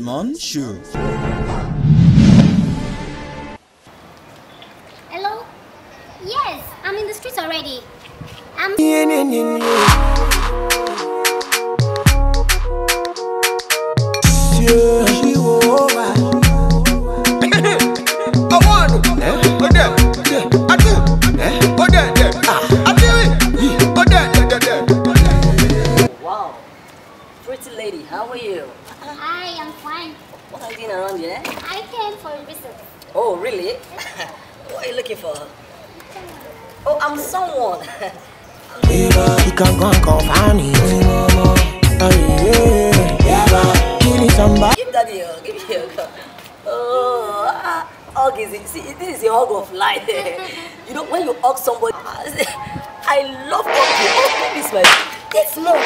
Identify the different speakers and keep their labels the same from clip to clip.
Speaker 1: Desmond Show.
Speaker 2: Hello? Yes, I'm in the streets already. I'm...
Speaker 3: Wow, pretty lady, how are you?
Speaker 2: Hi, I'm fine.
Speaker 3: What are you doing around here?
Speaker 2: I came for a visit.
Speaker 3: Oh, really? What are you looking for? Oh, I'm someone.
Speaker 4: You can go and confound it.
Speaker 3: Give daddy a hug, give me a hug. Oh, hug is see, this is a hug of life. You know, when you hug somebody, I love hugging. Oh, this my, it's more.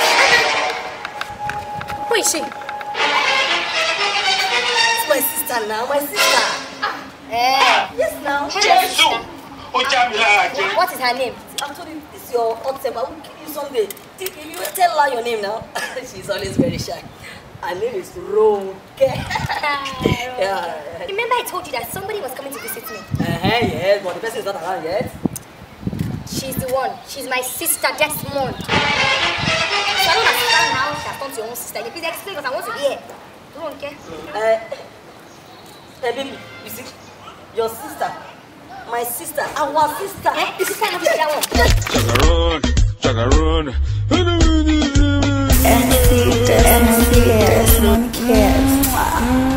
Speaker 2: Who is she?
Speaker 3: It's my sister now, my sister. Yes, now.
Speaker 2: What is her name?
Speaker 3: I'm told you, this is your hot temper. I will kill you someday. You tell her your name now. She's always very shy. Her name is Ronke. Yeah.
Speaker 2: Remember I told you that somebody was coming to visit me?
Speaker 3: Yes, but the person is not around yet.
Speaker 2: She's the one. She's my sister, Desmond. So I don't understand how she has come to your own sister. You please explain because I want to hear. Ronke.
Speaker 3: Baby, you see, your sister, my sister, our sister.
Speaker 2: This is kind of that one.
Speaker 5: Chagaron.
Speaker 6: MC, Desmond cares.